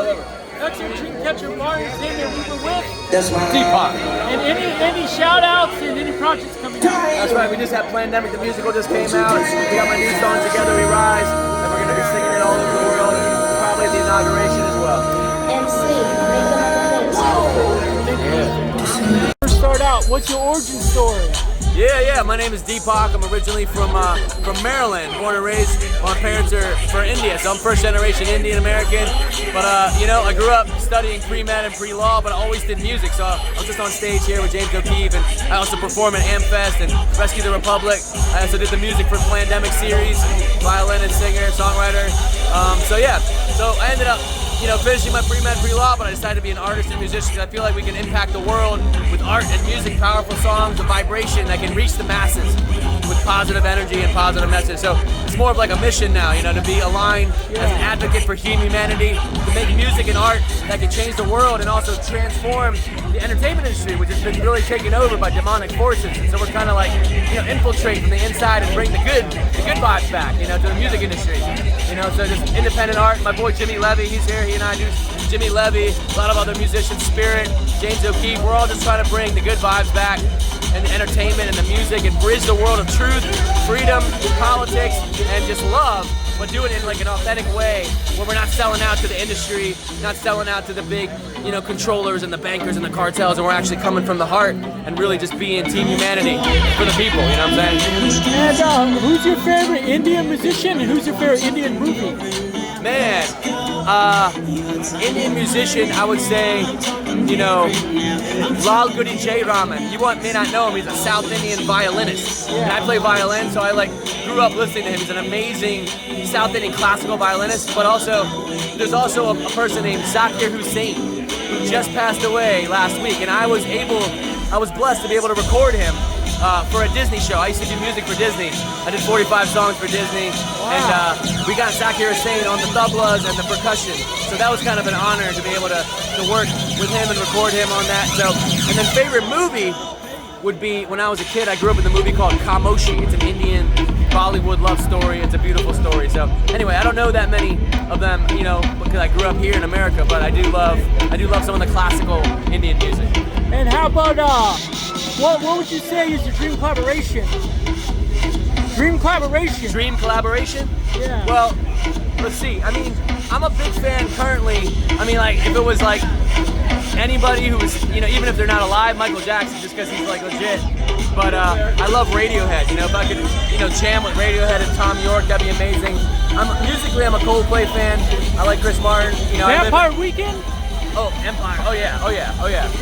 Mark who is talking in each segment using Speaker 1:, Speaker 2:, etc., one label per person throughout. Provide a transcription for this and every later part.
Speaker 1: whatever.
Speaker 2: That's your Dreamcatcher Bar Entertainment we were with.
Speaker 1: That's right. DPAK.
Speaker 2: And any shout outs and any projects coming out?
Speaker 1: That's right, we just had Plandemic, the musical just came out. We got my new song Together We Rise, and we're gonna be singing it all over the world, and probably at the inauguration as well.
Speaker 2: First start out, what's your origin story?
Speaker 1: Yeah, my name is DPAK. I'm originally from Maryland, born and raised. My parents are from India, so I'm first generation Indian American. But I grew up studying pre-med and pre-law, but I always did music. So I was just on stage here with James Keef, and I also perform at AmFest and Rescue the Republic. I also did the music for Plandemic series, violin and singer, songwriter. So I ended up finishing my pre-med, pre-law, but I decided to be an artist and musician because I feel like we can impact the world with art and music, powerful songs, a vibration that can reach the masses with positive energy and positive message. So it's more of like a mission now, to be aligned as an advocate for humanity, to make music and art that can change the world and also transform the entertainment industry, which has been really taken over by demonic forces. And so we're kind of like, infiltrate from the inside and bring the good vibes back, to the music industry. So just independent art. My boy Jimmy Levy, he's here. He and I do Jimmy Levy, a lot of other musicians, Spirit, James O'Keefe. We're all just trying to bring the good vibes back and the entertainment and the music and bridge the world of truth, freedom, politics, and just love, but do it in like an authentic way where we're not selling out to the industry, not selling out to the big, controllers and the bankers and the cartels, and we're actually coming from the heart and really just being team humanity for the people, you know what I'm saying?
Speaker 2: And who's your favorite Indian musician and who's your favorite Indian movie?
Speaker 1: Man, Indian musician, I would say, Lal Goody J. Raman. You may not know him, he's a South Indian violinist. And I play violin, so I grew up listening to him. He's an amazing South Indian classical violinist, but there's also a person named Zakir Hussain, who just passed away last week, and I was blessed to be able to record him for a Disney show. I used to do music for Disney. I did 45 songs for Disney, and we got Zakir Hussain on the tablas and the percussion. So that was kind of an honor to be able to work with him and record him on that. So, and then favorite movie would be, when I was a kid, I grew up in the movie called Khamoshi. It's an Indian Bollywood love story. It's a beautiful story. So anyway, I don't know that many of them, because I grew up here in America, but I do love some of the classical Indian music.
Speaker 2: And how about what would you say is your dream collaboration? Dream collaboration?
Speaker 1: Dream collaboration?
Speaker 2: Yeah.
Speaker 1: Well, let's see. I'm a big fan currently. If it was anybody who was, even if they're not alive, Michael Jackson, just because he's legit. But I love Radiohead. If I could, jam with Radiohead and Tom York, that'd be amazing. Musically, I'm a Coldplay fan. I like Chris Martin.
Speaker 2: Vampire Weekend?
Speaker 1: Oh, Empire. Oh yeah.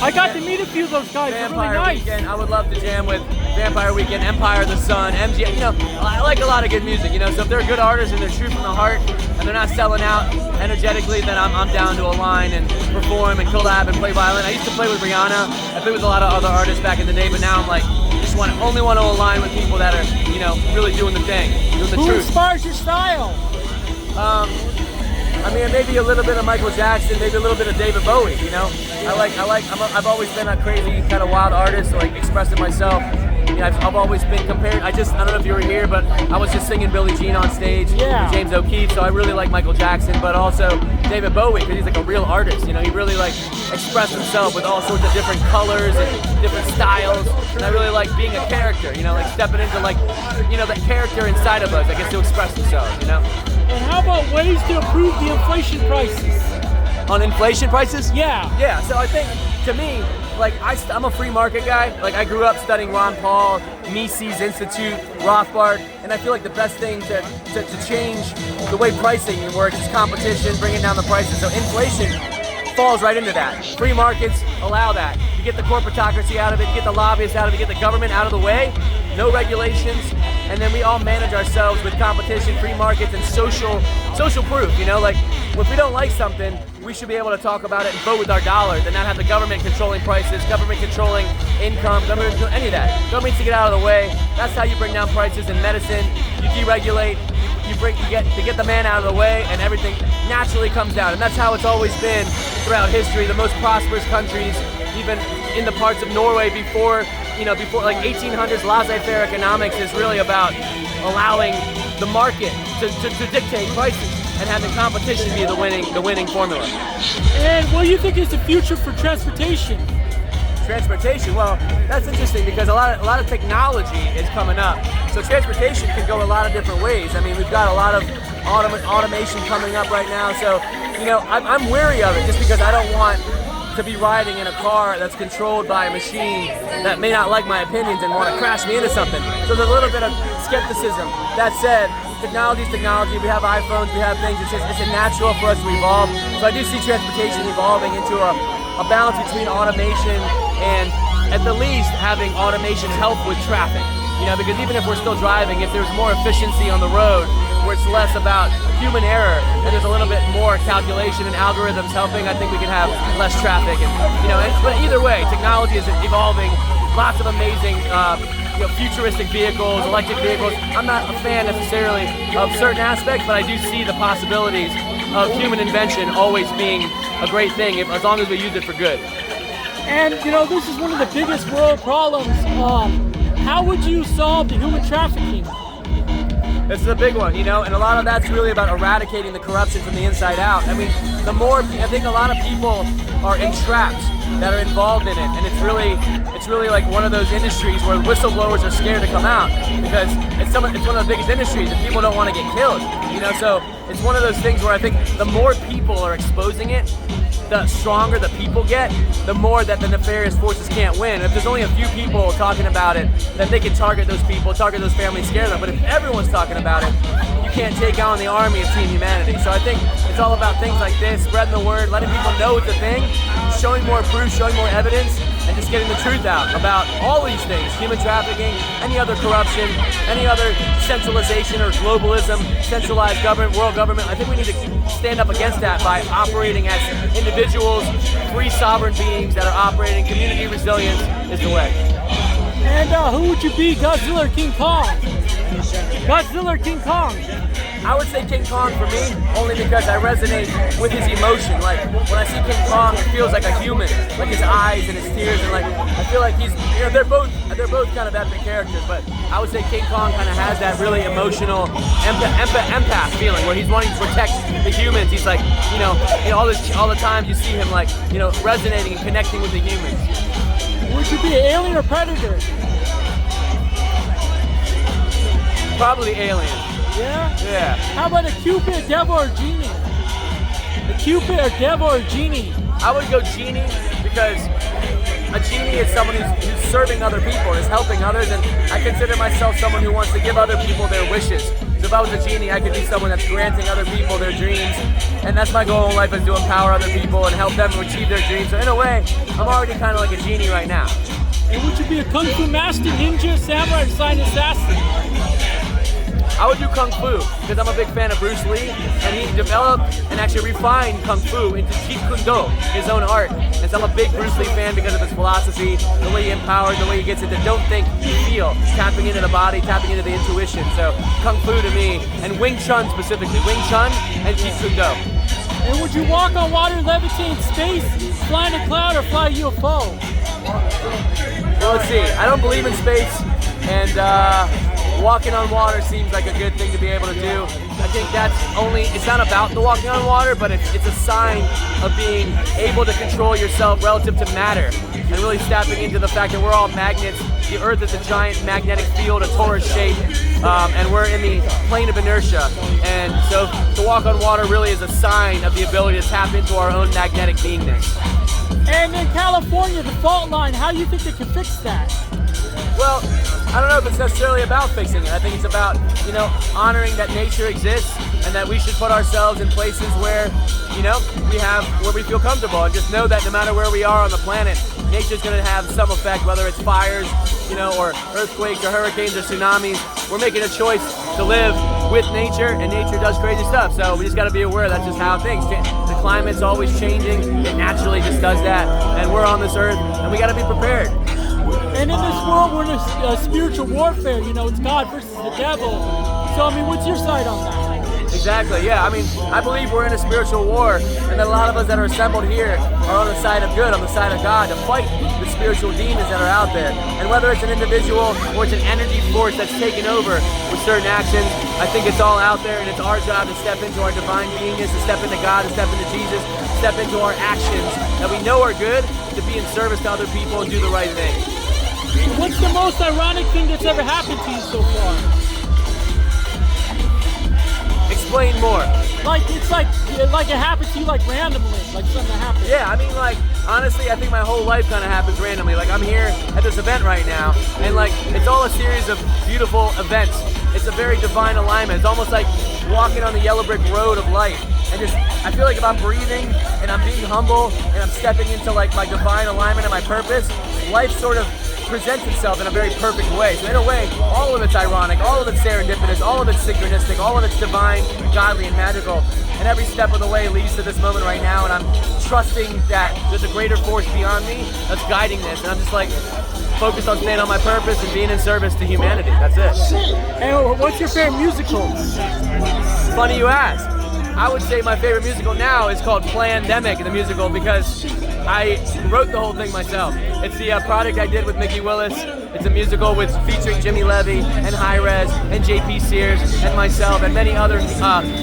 Speaker 2: I got to meet a few of those guys.
Speaker 1: Vampire
Speaker 2: They're really nice.
Speaker 1: Weekend. I would love to jam with Vampire Weekend, Empire the Sun, MG. I like a lot of good music. So if they're good artists and they're true from the heart and they're not selling out energetically, then I'm down to align and perform and collab and play violin. I used to play with Rihanna. I played with a lot of other artists back in the day, but now I'm only want to align with people that are really doing the thing, doing the truth.
Speaker 2: Who inspires your style?
Speaker 1: Maybe a little bit of Michael Jackson, maybe a little bit of David Bowie, I've always been a crazy kind of wild artist, expressing myself. I've always been compared, I don't know if you were here, but I was just singing Billie Jean on stage with James O'Keefe, so I really like Michael Jackson, but also David Bowie, because he's a real artist, he really expressed himself with all sorts of different colors and different styles, and I really like being a character, stepping into the character inside of us that gets to express themselves,
Speaker 2: And how about ways to improve the inflation prices?
Speaker 1: On inflation prices?
Speaker 2: Yeah.
Speaker 1: Yeah, so I think, to me, I'm a free market guy. I grew up studying Ron Paul, Mises Institute, Rothbard, and I feel like the best thing to change the way pricing works is competition, bringing down the prices. So inflation falls right into that. Free markets allow that. You get the corporatocracy out of it, you get the lobbyists out of it, you get the government out of the way, no regulations, and then we all manage ourselves with competition, free markets, and social proof, if we don't like something, we should be able to talk about it and vote with our dollars and not have the government controlling prices, government controlling income, government controlling any of that. Government needs to get out of the way. That's how you bring down prices in medicine. You deregulate, you get the man out of the way, and everything naturally comes down. And that's how it's always been throughout history. The most prosperous countries, even in the parts of Norway before 1800s, laissez-faire economics is really about allowing the market to dictate prices. and having competition be the winning formula.
Speaker 2: And what do you think is the future for transportation?
Speaker 1: Transportation, well, that's interesting because a lot of technology is coming up. So transportation can go a lot of different ways. I mean, we've got a lot of automation coming up right now. So, I'm wary of it just because I don't want to be riding in a car that's controlled by a machine that may not like my opinions and want to crash me into something. So there's a little bit of skepticism. That said, technology is technology. We have iPhones, we have things. It's natural for us to evolve. So I do see transportation evolving into a balance between automation and, at the least, having automation help with traffic. Because even if we're still driving, if there's more efficiency on the road, where it's less about human error and there's a little bit more calculation and algorithms helping, I think we can have less traffic. But either way, technology is evolving. Lots of amazing, futuristic vehicles, electric vehicles. I'm not a fan necessarily of certain aspects, but I do see the possibilities of human invention always being a great thing as long as we use it for good.
Speaker 2: And this is one of the biggest world problems. How would you solve the human trafficking?
Speaker 1: This is a big one, and a lot of that's really about eradicating the corruption from the inside out. I mean, I think a lot of people are entrapped that are involved in it, and it's really like one of those industries where whistleblowers are scared to come out because it's one of the biggest industries and people don't want to get killed, so it's one of those things where I think the more people are exposing it, the stronger the people get, the more that the nefarious forces can't win. If there's only a few people talking about it, then they can target those people, target those families, scare them. But if everyone's talking about it, you can't take on the army of Team Humanity. So I think it's all about things like this, spreading the word, letting people know it's a thing, showing more proof, showing more evidence, and just getting the truth out about all these things, human trafficking, any other corruption, any other centralization or globalism, centralized government, world government. I think we need to stand up against that by operating as individuals, free sovereign beings that are operating. Community resilience is the way.
Speaker 2: And who would you be, Godzilla or King Kong? Godzilla or King Kong?
Speaker 1: I would say King Kong for me, only because I resonate with his emotion. Like, when I see King Kong, it feels like a human, like his eyes and his tears, and I feel like he's, they're both kind of epic characters, but I would say King Kong kind of has that really emotional empath feeling, where he's wanting to protect the humans. He's like, all the time you see him like, resonating and connecting with the humans.
Speaker 2: Would you be an alien or predator?
Speaker 1: Probably alien.
Speaker 2: Yeah?
Speaker 1: Yeah.
Speaker 2: How about a Cupid, devil, or genie? A Cupid, or devil, or genie?
Speaker 1: I would go genie because a genie is someone who's serving other people, is helping others, and I consider myself someone who wants to give other people their wishes. So if I was a genie, I could be someone that's granting other people their dreams, and that's my goal in life, is to empower other people and help them achieve their dreams. So in a way, I'm already kind of like a genie right now.
Speaker 2: And would you be a kung fu master, ninja, samurai, or silent assassin?
Speaker 1: I would do Kung Fu because I'm a big fan of Bruce Lee, and he developed and actually refined Kung Fu into Jeet Kune Do, his own art. And so I'm a big Bruce Lee fan because of his philosophy, the way he empowers, the way he gets into don't think, feel, tapping into the body, tapping into the intuition. So Kung Fu to me, and Wing Chun specifically, Wing Chun and Jeet Kune Do.
Speaker 2: And would you walk on water, levitate in space, fly in a cloud, or fly a UFO?
Speaker 1: Well, let's see. I don't believe in space, and walking on water seems like a good thing to be able to do. I think it's not about the walking on water, but it's a sign of being able to control yourself relative to matter, and really stepping into the fact that we're all magnets. The Earth is a giant magnetic field, a torus shape, and we're in the plane of inertia. And so to walk on water really is a sign of the ability to tap into our own magnetic beingness.
Speaker 2: And in California, the fault line, how do you think they can fix that?
Speaker 1: Well, I don't know if it's necessarily about fixing it. I think it's about, honoring that nature exists and that we should put ourselves in places where, where we feel comfortable, and just know that no matter where we are on the planet, nature's going to have some effect, whether it's fires, or earthquakes or hurricanes or tsunamis. We're making a choice to live with nature, and nature does crazy stuff. So we just got to be aware that's just how things change. The climate's always changing. It naturally just does that. And we're on this earth, and we got to be prepared.
Speaker 2: And in this world, we're in a spiritual warfare. It's God versus the devil. So, what's your side on that?
Speaker 1: Exactly, yeah. I mean, I believe we're in a spiritual war, and that a lot of us that are assembled here are on the side of good, on the side of God, to fight the spiritual demons that are out there. And whether it's an individual or it's an energy force that's taken over with certain actions, I think it's all out there, and it's our job to step into our divine beingness, to step into God, to step into Jesus, step into our actions that we know are good, to be in service to other people and do the right thing.
Speaker 2: What's the most ironic thing that's ever happened to you so far?
Speaker 1: Explain more.
Speaker 2: Like it's like it happened to you like randomly, like something that happened.
Speaker 1: Yeah, I mean, like, honestly, I think my whole life kind of happens randomly. Like, I'm here at this event right now, and like, it's all a series of beautiful events. It's a very divine alignment. It's almost like walking on the yellow brick road of life. And just, I feel like if I'm breathing and I'm being humble and I'm stepping into like my divine alignment and my purpose, life sort of presents itself in a very perfect way. So in a way, all of it's ironic, all of it's serendipitous, all of it's synchronistic, all of it's divine, godly, and magical. And every step of the way leads to this moment right now, and I'm trusting that there's a greater force beyond me that's guiding this. And I'm just like focused on staying on my purpose and being in service to humanity. That's it.
Speaker 2: And what's your favorite musical?
Speaker 1: Funny you ask. I would say my favorite musical now is called Plandemic, the musical, because I wrote the whole thing myself. It's the project I did with Mickey Willis. It's a musical with featuring Jimmy Levy and Hi-Rez and JP Sears and myself and many other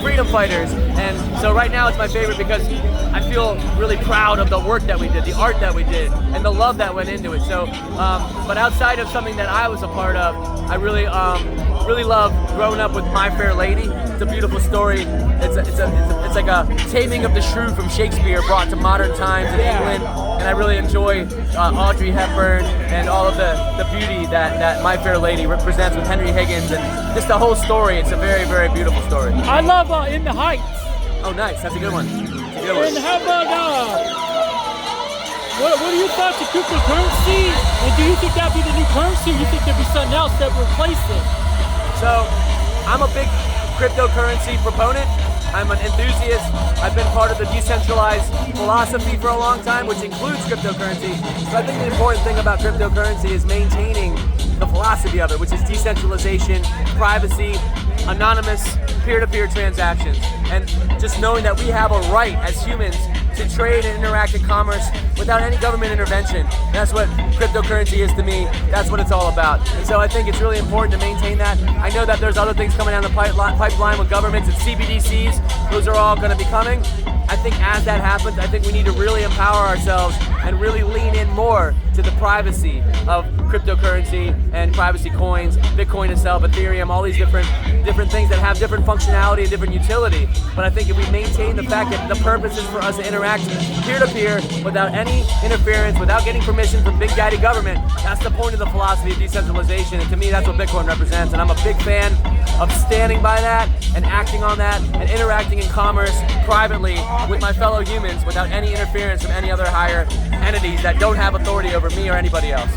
Speaker 1: freedom fighters. And so right now it's my favorite because I feel really proud of the work that we did, the art that we did, and the love that went into it. So, but outside of something that I was a part of, I really love growing up with My Fair Lady. It's a beautiful story. It's like a taming of the shrew from Shakespeare brought to modern times in England, and I really enjoy Audrey Hepburn and all of the beauty that My Fair Lady represents with Henry Higgins, and just the whole story. It's a very, very beautiful story.
Speaker 2: I love In the Heights.
Speaker 1: Oh, nice. That's a good one.
Speaker 2: And how about what are your thoughts of cryptocurrency? And do you think that'd be the new currency, or do you think there'd be something else that would replace it?
Speaker 1: So, I'm a big cryptocurrency proponent. I'm an enthusiast. I've been part of the decentralized philosophy for a long time, which includes cryptocurrency. So I think the important thing about cryptocurrency is maintaining the philosophy of it, which is decentralization, privacy, anonymous, peer-to-peer transactions, and just knowing that we have a right as humans to trade and interact in commerce without any government intervention. That's what cryptocurrency is to me. That's what it's all about. And so I think it's really important to maintain that. I know that there's other things coming down the pipeline with governments and CBDCs. Those are all going to be coming. I think as that happens, I think we need to really empower ourselves and really lean in more to the privacy of cryptocurrency and privacy coins, Bitcoin itself, Ethereum, all these different things that have different functionality and different utility. But I think if we maintain the fact that the purpose is for us to interact peer-to-peer without any interference, without getting permission from big daddy government, that's the point of the philosophy of decentralization. And to me, that's what Bitcoin represents. And I'm a big fan of standing by that and acting on that and interacting in commerce privately with my fellow humans without any interference from any other higher entities that don't have authority over me or anybody else.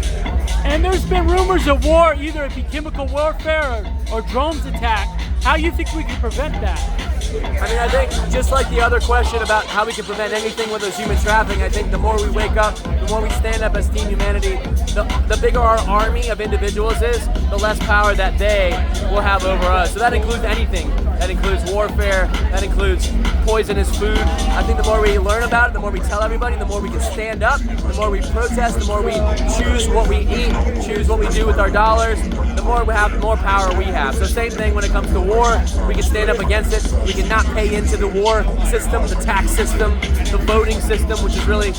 Speaker 2: And there's been rumors of war, either it be chemical warfare or drones attack. How do you think we can prevent that?
Speaker 1: I mean, I think just like the other question about how we can prevent anything with those human trafficking, I think the more we wake up, the more we stand up as Team Humanity, the bigger our army of individuals is, the less power that they will have over us. So that includes anything. That includes warfare, that includes poisonous food. I think the more we learn about it, the more we tell everybody, the more we can stand up, the more we protest, the more we choose what we eat, choose what we do with our dollars, the more we have, the more power we have. So same thing when it comes to war, we can stand up against it. We can not pay into the war system, the tax system, the voting system, which is really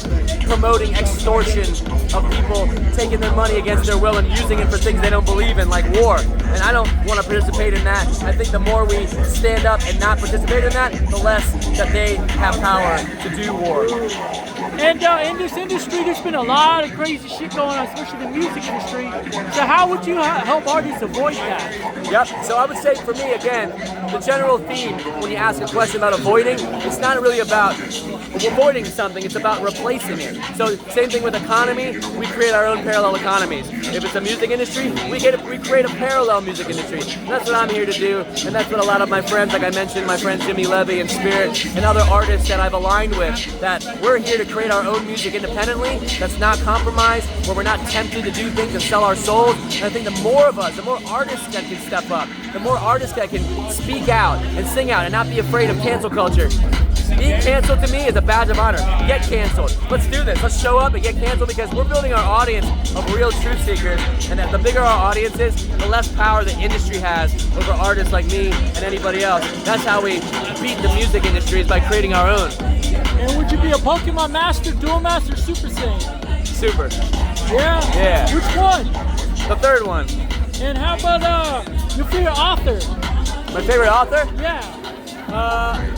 Speaker 1: promoting extortion of people taking their money against their will and using it for things they don't believe in, like war. And I don't want to participate in that. I think the more we stand up and not participate in that, the less that they have power to do war.
Speaker 2: And in this industry, there's been a lot of crazy shit going on, especially the music industry. So how would you help artists avoid that?
Speaker 1: Yep, so I would say for me, again, the general theme when you ask a question about avoiding, it's not really about avoiding something, it's about replacing it. So same thing with economy, we create our own parallel economies. If it's a music industry, we create a parallel music industry. And that's what I'm here to do, and that's what a lot of my friends, like I mentioned, my friend Jimmy Levy and Spirit, and other artists that I've aligned with, that we're here to create our own music independently, that's not compromised, where we're not tempted to do things and sell our souls. And I think the more of us, the more artists that can step up, the more artists that can speak out and sing out and not be afraid of cancel culture. Being canceled to me is a badge of honor. Get canceled. Let's do this. Let's show up and get canceled, because we're building our audience of real truth seekers, and that the bigger our audience is, the less power the industry has over artists like me and anybody else. That's how we beat the music industry, is by creating our own.
Speaker 2: And would you be a Pokemon Master, Dual Master, Super Saiyan?
Speaker 1: Super.
Speaker 2: Yeah?
Speaker 1: Yeah.
Speaker 2: Which one?
Speaker 1: The third one.
Speaker 2: And how about your favorite author?
Speaker 1: My favorite author?
Speaker 2: Yeah.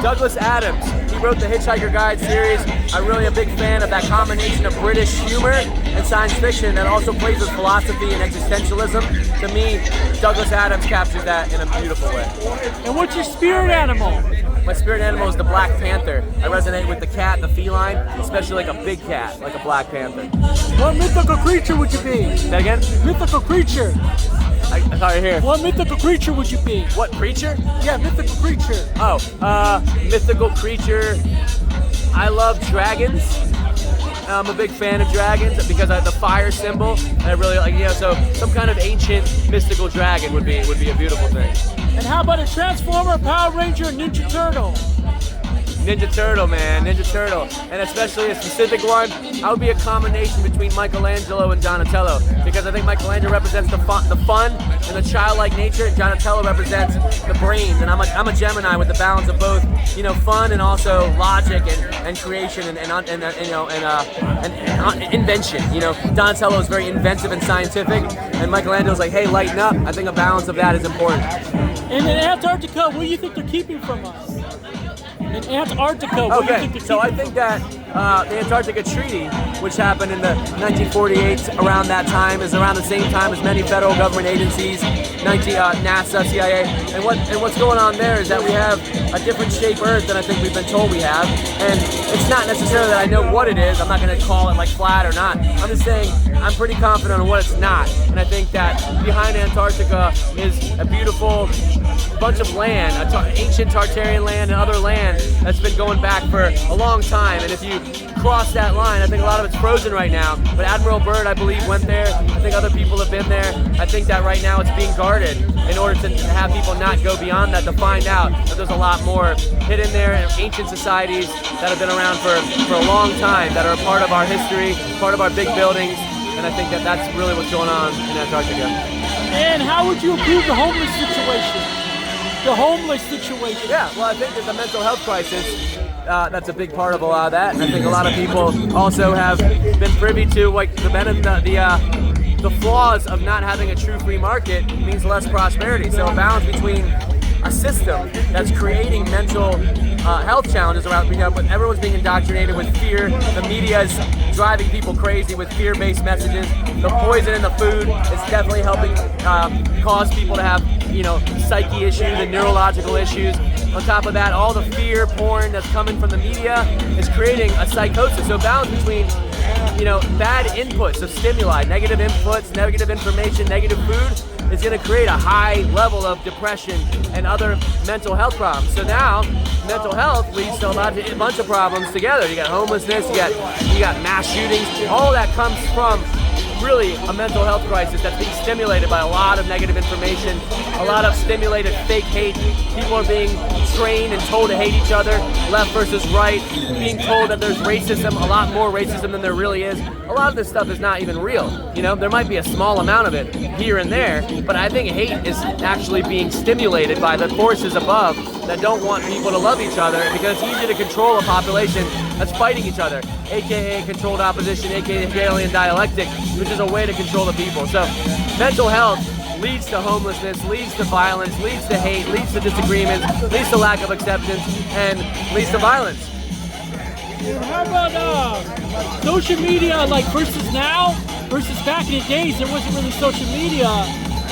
Speaker 1: Douglas Adams. He wrote the Hitchhiker Guide series. I'm really a big fan of that combination of British humor and science fiction that also plays with philosophy and existentialism. To me, Douglas Adams captures that in a beautiful way.
Speaker 2: And what's your spirit animal?
Speaker 1: My spirit animal is the Black Panther. I resonate with the cat, the feline, especially like a big cat, like a Black Panther.
Speaker 2: What mythical creature would you be?
Speaker 1: Say that again?
Speaker 2: Mythical creature.
Speaker 1: I thought you were here.
Speaker 2: What mythical creature would you be?
Speaker 1: What creature?
Speaker 2: Yeah, mythical creature.
Speaker 1: Oh, mythical creature. I love dragons. I'm a big fan of dragons because the fire symbol. And I really like, so some kind of ancient mystical dragon would be a beautiful thing.
Speaker 2: And how about a Transformer, Power Ranger, Ninja Turtle?
Speaker 1: Ninja Turtle, man, Ninja Turtle. And especially a specific one, I would be a combination between Michelangelo and Donatello, because I think Michelangelo represents the fun and the childlike nature, and Donatello represents the brains. And I'm a Gemini with the balance of both, fun and also logic and creation and invention. Donatello is very inventive and scientific, and Michelangelo's like, hey, lighten up. I think a balance of that is important.
Speaker 2: And in Antarctica, what do you think they're keeping from us? In Antarctica, what do you think they're keeping
Speaker 1: I think that the Antarctica Treaty, which happened in the 1948, around that time, is around the same time as many federal government agencies, NASA, CIA, and what's going on there is that we have a different shaped Earth than I think we've been told we have, and it's not necessarily that I know what it is. I'm not going to call it like flat or not. I'm just saying I'm pretty confident on what it's not, and I think that behind Antarctica is a beautiful bunch of land, ancient Tartarian land and other land that's been going back for a long time. And if you cross that line, I think a lot of it's frozen right now. But Admiral Byrd, I believe, went there. I think other people have been there. I think that right now it's being guarded in order to have people not go beyond that, to find out that there's a lot more hidden there, and ancient societies that have been around for a long time, that are a part of our history, part of our big buildings. And I think that that's really what's going on in Antarctica.
Speaker 2: And how would you improve the homeless situation? The homeless situation.
Speaker 1: Yeah, well, I think there's a mental health crisis. That's a big part of a lot of that, and I think a lot of people also have been privy to like the flaws of not having a true free market means less prosperity. So a balance between a system that's creating mental health challenges around, but everyone's being indoctrinated with fear. The media is driving people crazy with fear-based messages. The poison in the food is definitely helping cause people to have, psyche issues and neurological issues. On top of that, all the fear porn that's coming from the media is creating a psychosis. So balance between, bad inputs of stimuli, negative inputs, negative information, negative food, is going to create a high level of depression and other mental health problems. So now, mental health leads to a bunch of problems together. You got homelessness, you got mass shootings. All that comes from really a mental health crisis that's being stimulated by a lot of negative information, a lot of stimulated fake hate. People are being trained and told to hate each other, left versus right, being told that there's racism, a lot more racism than there really is. A lot of this stuff is not even real. There might be a small amount of it here and there, but I think hate is actually being stimulated by the forces above that don't want people to love each other, because it's easier to control a population that's fighting each other, aka controlled opposition, aka Hegelian dialectic, which is a way to control the people. So mental health leads to homelessness, leads to violence, leads to hate, leads to disagreements, leads to lack of acceptance, and leads to violence.
Speaker 2: And how about social media, like versus now, versus back in the days, there wasn't really social media.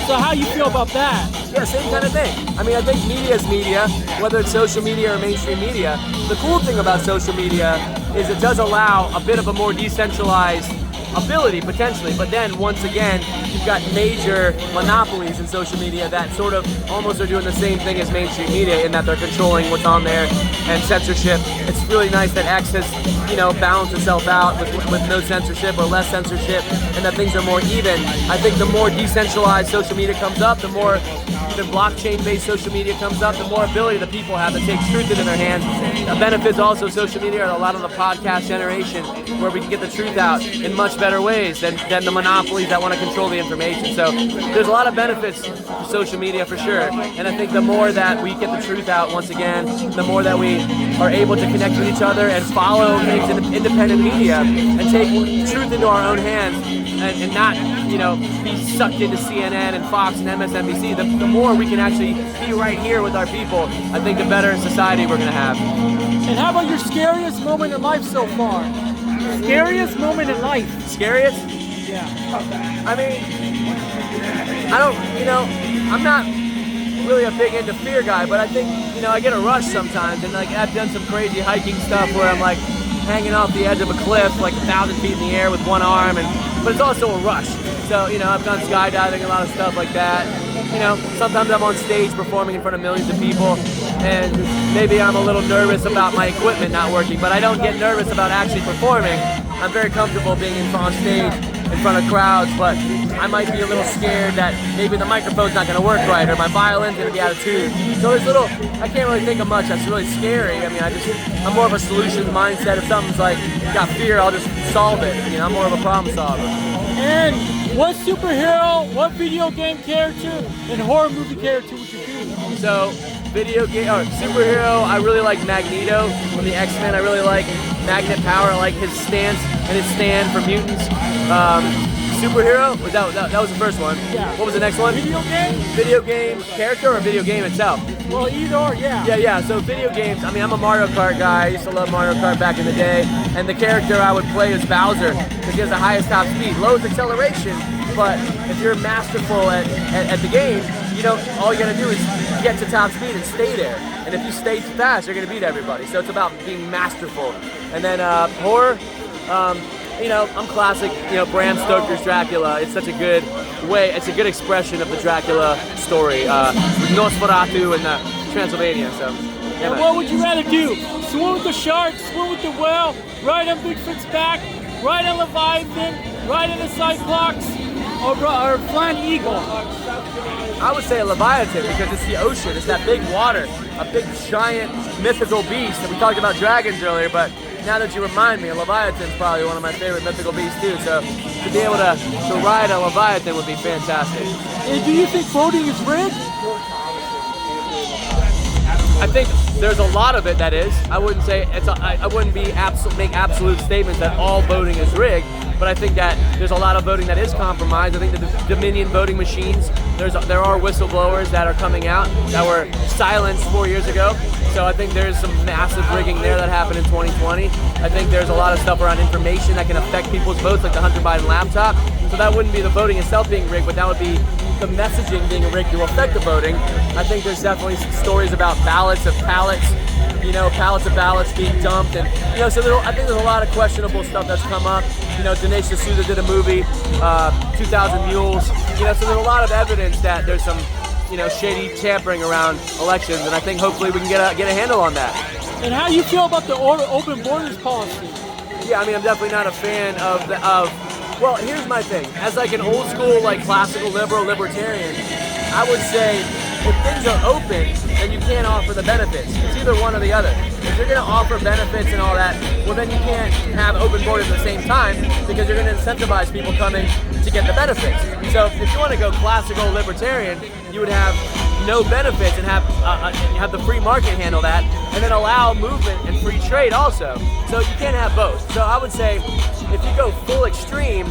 Speaker 2: So how you feel about that?
Speaker 1: Yeah, same kind of thing. I mean, I think media is media, whether it's social media or mainstream media. the cool thing about social media is it does allow a bit of a more decentralized ability potentially, but then once again you've got major monopolies in social media that sort of almost are doing the same thing as mainstream media in that they're controlling what's on there and censorship. It's really nice that X has, balanced itself out with no censorship or less censorship, and that things are more even. I think the more decentralized social media comes up, the more even blockchain-based social media comes up, the more ability the people have to take truth into their hands. The benefits also of social media are a lot of the podcast generation, where we can get the truth out in much better ways than the monopolies that want to control the information. So there's a lot of benefits to social media for sure, and I think the more that we get the truth out, once again, the more that we are able to connect with each other and follow things in independent media and take truth into our own hands and not, be sucked into CNN and Fox and MSNBC. The more we can actually be right here with our people, I think the better society we're going to have.
Speaker 2: And how about your scariest moment in life so far? Scariest moment in life?
Speaker 1: Scariest?
Speaker 2: Yeah.
Speaker 1: I mean, I'm not really a big into fear guy, but I think, I get a rush sometimes, and I've done some crazy hiking stuff where I'm hanging off the edge of a cliff 1,000 feet in the air with one arm, but it's also a rush. So, I've done skydiving, a lot of stuff like that. Sometimes I'm on stage performing in front of millions of people, and maybe I'm a little nervous about my equipment not working, but I don't get nervous about actually performing. I'm very comfortable being on stage in front of crowds, but I might be a little scared that maybe the microphone's not going to work right, or my violin's going to be out of tune. So I can't really think of much that's really scary. I mean, I'm more of a solutions mindset. If something's got fear, I'll just solve it. I'm more of a problem solver.
Speaker 2: And what superhero, what video game character, and horror movie character would you be?
Speaker 1: So, superhero, I really like Magneto from the X-Men. I really like Magnet Power. I like his stance and his stand for mutants. Superhero? That was the first one.
Speaker 2: Yeah.
Speaker 1: What was the next one?
Speaker 2: Video game?
Speaker 1: Video game character or video game itself?
Speaker 2: Well, either or, yeah.
Speaker 1: Yeah. So video games, I'm a Mario Kart guy. I used to love Mario Kart back in the day. And the character I would play is Bowser, because he has the highest top speed, lowest acceleration. But if you're masterful at the game, all you gotta do is get to top speed and stay there. And if you stay fast, you're gonna beat everybody. So it's about being masterful. And then horror, I'm classic, Bram Stoker's Dracula. It's such a good way, it's a good expression of the Dracula story, with Nosferatu and Transylvania, so. Yeah,
Speaker 2: and what would you rather do? Swim with the shark, swim with the whale, ride on Bigfoot's back, ride on Leviathan, ride on the Cyclops, or fly an eagle?
Speaker 1: I would say a Leviathan, because it's the ocean, it's that big water, a big giant mythical beast. And we talked about dragons earlier, but now that you remind me, a Leviathan's probably one of my favorite mythical beasts too, so to be able to ride a Leviathan would be fantastic.
Speaker 2: And do you think voting is rigged?
Speaker 1: I think there's a lot of it that is. I wouldn't say I wouldn't make absolute statements that all voting is rigged, but I think that there's a lot of voting that is compromised. I think that the Dominion voting machines, there are whistleblowers that are coming out that were silenced 4 years ago. So I think there's some massive rigging there that happened in 2020. I think there's a lot of stuff around information that can affect people's votes, like the Hunter Biden laptop. So that wouldn't be the voting itself being rigged, but that would be the messaging being rigged to affect the voting. I think there's definitely stories about ballots of pallets, pallets of ballots being dumped, and so I think there's a lot of questionable stuff that's come up. Dinesh D'Souza did a movie, 2,000 Mules. So there's a lot of evidence that there's some shady tampering around elections, and I think hopefully we can get a handle on that.
Speaker 2: And how do you feel about the open borders policy?
Speaker 1: Yeah, I'm definitely not a fan of well, here's my thing. As an old school, classical libertarian, I would say if things are open, then you can't offer the benefits. It's either one or the other. If you're going to offer benefits and all that, well, then you can't have open borders at the same time, because you're going to incentivize people coming to get the benefits. So if you want to go classical libertarian, you would have no benefits and have the free market handle that, and then allow movement and free trade also. So you can't have both. So I would say if you go full extreme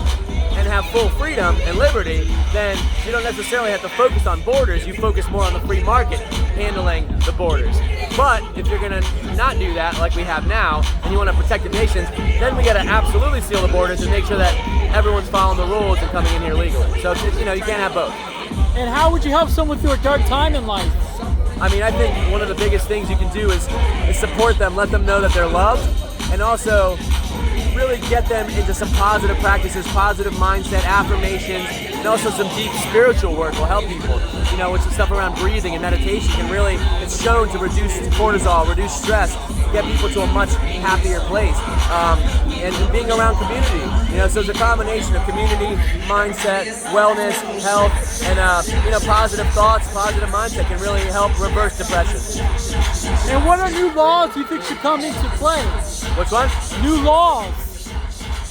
Speaker 1: and have full freedom and liberty, then you don't necessarily have to focus on borders. You focus more on the free market handling the borders. But if you're going to not do that like we have now, and you want to protect the nations, then we got to absolutely seal the borders and make sure that everyone's following the rules and coming in here legally. So you can't have both.
Speaker 2: And how would you help someone through a dark time in life?
Speaker 1: I mean, I think one of the biggest things you can do is support them, let them know that they're loved, and also really get them into some positive practices, positive mindset, affirmations, and also some deep spiritual work will help people. You know, with some stuff around breathing and meditation can really, it's shown to reduce cortisol, reduce stress, get people to a much happier place. And being around community, you know, so it's a combination of community, mindset, wellness, health, and you know, positive thoughts, positive mindset can really help reverse depression.
Speaker 2: And what are new laws you think should come into play?
Speaker 1: Which one?
Speaker 2: New laws.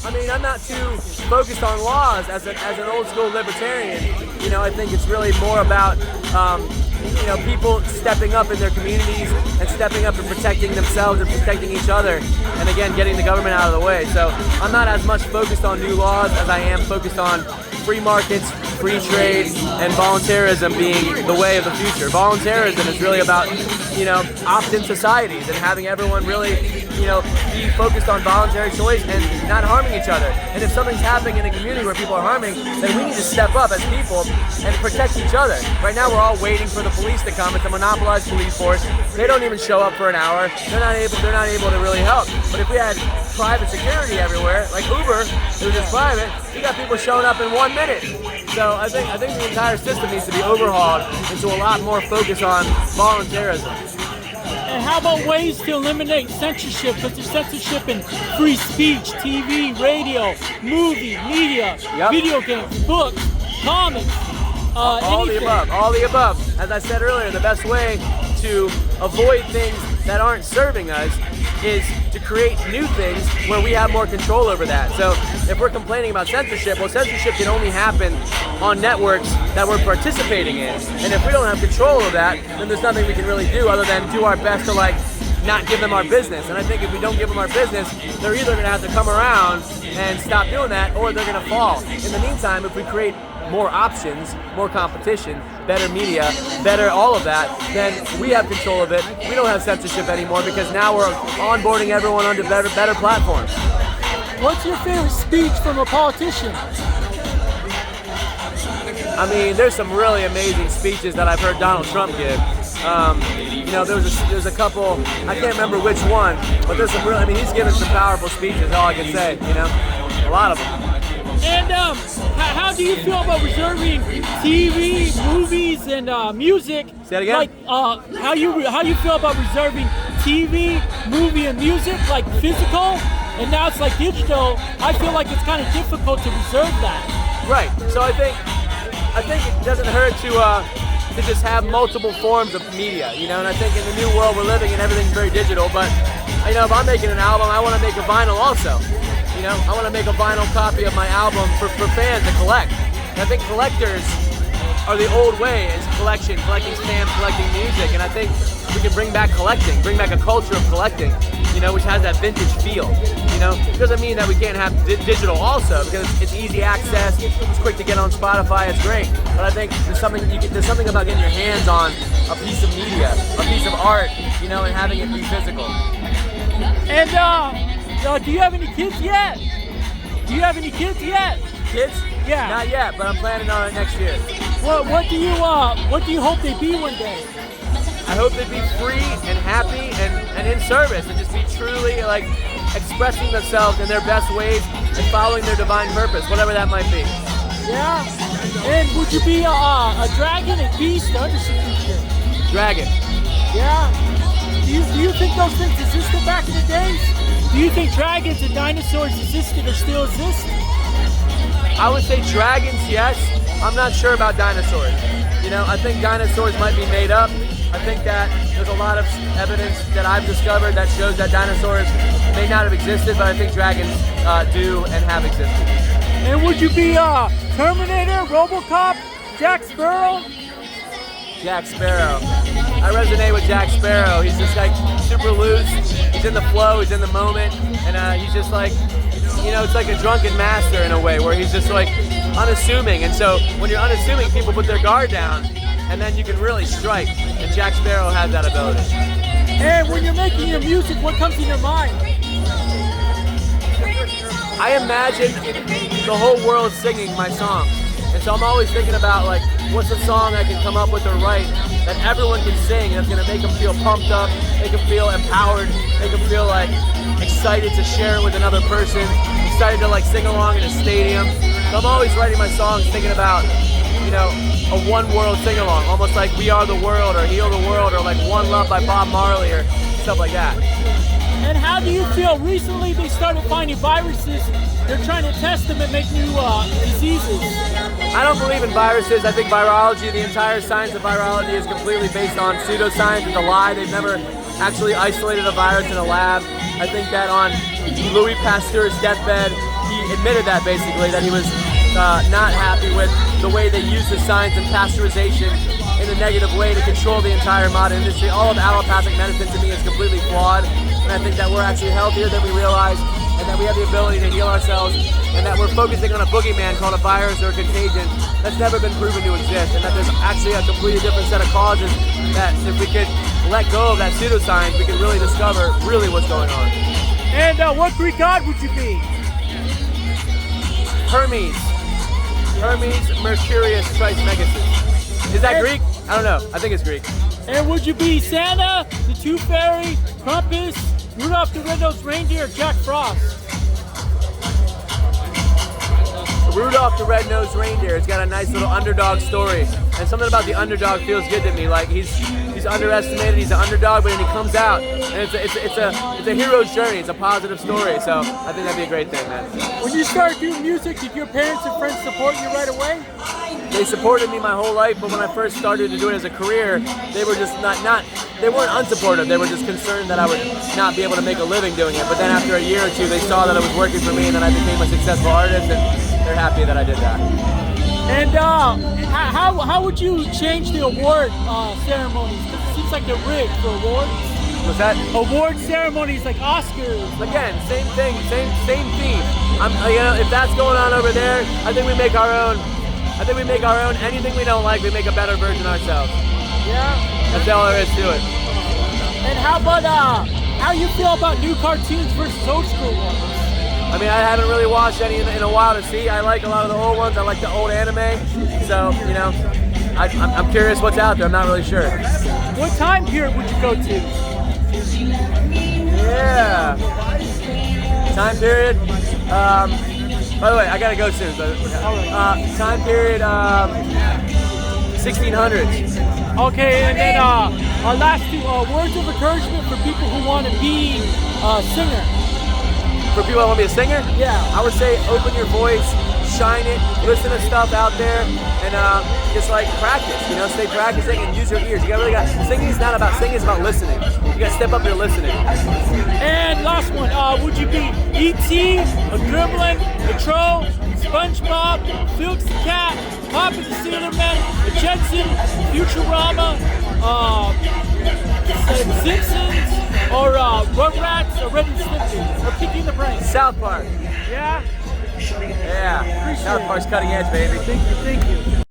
Speaker 1: I mean, I'm not too focused on laws as an old school libertarian. You know, I think it's really more about you know, people stepping up in their communities and stepping up and protecting themselves and protecting each other, and again, getting the government out of the way. So I'm not as much focused on new laws as I am focused on free markets, free trade, and voluntarism being the way of the future. Voluntarism is really about, you know, opt-in societies and having everyone really, you know, be focused on voluntary choice and not harming each other. And if something's happening in a community where people are harming, then we need to step up as people and protect each other. Right now we're all waiting for the police to come. It's a monopolized police force. They don't even show up for an hour. They're not able to really help. But if we had private security everywhere, like Uber, who's just private, you got people showing up in 1 minute. So I think the entire system needs to be overhauled into a lot more focus on voluntarism.
Speaker 2: And how about ways to eliminate censorship? Because there's censorship in free speech, TV, radio, movie, media, video games, books, comics,
Speaker 1: all the above. All the above. As I said earlier, the best way to avoid things that aren't serving us is to create new things where we have more control over that. So if we're complaining about censorship, well, censorship can only happen on networks that we're participating in. And if we don't have control of that, then there's nothing we can really do other than do our best to, like, not give them our business. And I think if we don't give them our business, they're either going to have to come around and stop doing that, or they're going to fall. In the meantime, if we create more options, more competition, better media, better all of that, then we have control of it. We don't have censorship anymore because now we're onboarding everyone onto better platforms.
Speaker 2: What's your favorite speech from a politician?
Speaker 1: I mean, there's some really amazing speeches that I've heard Donald Trump give. You know, there's a couple, I can't remember which one, but there's some I mean, he's given some powerful speeches, all I can say, you know, a lot of them.
Speaker 2: And how do you feel about reserving TV, movies, and music?
Speaker 1: Say it again?
Speaker 2: Like, how you feel about reserving TV, movie, and music, like physical, and now it's like digital? I feel like it's kind of difficult to reserve that.
Speaker 1: Right. So I think it doesn't hurt to just have multiple forms of media, you know. And I think in the new world we're living in, everything's very digital. But you know, if I'm making an album, I want to make a vinyl also. You know, I want to make a vinyl copy of my album for fans to collect. And I think collectors are the old way, is collecting stamps, collecting music. And I think we can bring back collecting, bring back a culture of collecting, you know, which has that vintage feel. You know, it doesn't mean that we can't have digital also, because it's easy access, it's quick to get on Spotify, it's great. But I think there's something about getting your hands on a piece of media, a piece of art, you know, and having it be physical.
Speaker 2: And do you have any kids yet?
Speaker 1: Kids?
Speaker 2: Yeah.
Speaker 1: Not yet, but I'm planning on it next year.
Speaker 2: What do you hope they be one day?
Speaker 1: I hope they be free and happy and in service, and just be truly, like, expressing themselves in their best ways and following their divine purpose, whatever that might be.
Speaker 2: Yeah. And would you be a dragon, a beast, or other creature?
Speaker 1: Dragon.
Speaker 2: Yeah. Do you think those things existed back in the days? Do you think dragons and dinosaurs existed or still exist?
Speaker 1: I would say dragons, yes. I'm not sure about dinosaurs. You know, I think dinosaurs might be made up. I think that there's a lot of evidence that I've discovered that shows that dinosaurs may not have existed, but I think dragons do and have existed.
Speaker 2: And would you be Terminator, RoboCop, Jack Sparrow?
Speaker 1: Jack Sparrow. I resonate with Jack Sparrow. He's just like super loose. He's in the flow. He's in the moment, and he's just like, you know, it's like a drunken master in a way, where he's just like unassuming. And so when you're unassuming, people put their guard down, and then you can really strike. And Jack Sparrow has that ability.
Speaker 2: And when you're making your music, what comes in your mind?
Speaker 1: I imagine the whole world singing my song. And so I'm always thinking about, like, what's a song I can come up with or write that everyone can sing and it's gonna make them feel pumped up, make them feel empowered, make them feel like excited to share it with another person, excited to like sing along in a stadium. So I'm always writing my songs thinking about, you know, a one world sing along, almost like We Are the World or Heal the World or like One Love by Bob Marley or stuff like that.
Speaker 2: And how do you feel? Recently they started finding viruses. They're trying to test them and make new diseases.
Speaker 1: I don't believe in viruses. I think virology, the entire science of virology is completely based on pseudoscience. It's a lie. They've never actually isolated a virus in a lab. I think that on Louis Pasteur's deathbed, he admitted that basically, that he was not happy with the way they use the science and pasteurization in a negative way to control the entire modern industry. All of allopathic medicine to me is completely flawed, and I think that we're actually healthier than we realize, and that we have the ability to heal ourselves, and that we're focusing on a boogeyman called a virus or a contagion that's never been proven to exist, and that there's actually a completely different set of causes that if we could let go of that pseudoscience, we could really discover really what's going on.
Speaker 2: And what Greek god would you be?
Speaker 1: Hermes Mercurius Trismegistus. Is that Greek? I don't know. I think it's Greek.
Speaker 2: And would you be Santa, the Tooth Fairy, Krampus, Rudolph the Red-Nosed Reindeer, or Jack Frost?
Speaker 1: Rudolph the Red-Nosed Reindeer. It's got a nice little underdog story, and something about the underdog feels good to me. Like he's underestimated, he's an underdog, but then he comes out, and it's a hero's journey. It's a positive story. So I think that'd be a great thing, man.
Speaker 2: When you started doing music, did your parents and friends support you right away?
Speaker 1: They supported me my whole life, but when I first started to do it as a career, they were just they weren't unsupportive. They were just concerned that I would not be able to make a living doing it. But then after a year or two, they saw that it was working for me, and then I became a successful artist, and they're happy that I did that.
Speaker 2: And how would you change the award ceremonies? Because it seems like they're rigged for awards.
Speaker 1: What's that?
Speaker 2: Award ceremonies like Oscars.
Speaker 1: Again, same thing, same theme. You know, if that's going on over there, I think we make our own. Anything we don't like, we make a better version ourselves.
Speaker 2: Yeah.
Speaker 1: That's all there is to it.
Speaker 2: And how about how you feel about new cartoons versus old school ones?
Speaker 1: I mean, I haven't really watched any in a while to see. I like a lot of the old ones. I like the old anime. So, you know, I'm curious what's out there. I'm not really sure.
Speaker 2: What time period would you go to?
Speaker 1: Yeah. Time period. By the way, I gotta go soon. But, time period. 1600s.
Speaker 2: Okay, and then our last two words of encouragement for people who want to be a singer.
Speaker 1: For people that want to be a singer?
Speaker 2: Yeah.
Speaker 1: I would say open your voice, shine it, listen to stuff out there, and just like practice, you know, stay practicing and use your ears. Singing is not about singing, it's about listening. You gotta step up your listening.
Speaker 2: And last one, would you be E.T., a Gremlin, a Troll, SpongeBob, Felix the Cat, Papa the Sailor Man, a Jetson, Futurama, Simpsons, or Rugrats, or Red and Stimpy, or Picking the Brain?
Speaker 1: South Park.
Speaker 2: Yeah?
Speaker 1: Yeah. South Park's cutting edge, baby.
Speaker 2: Thank you.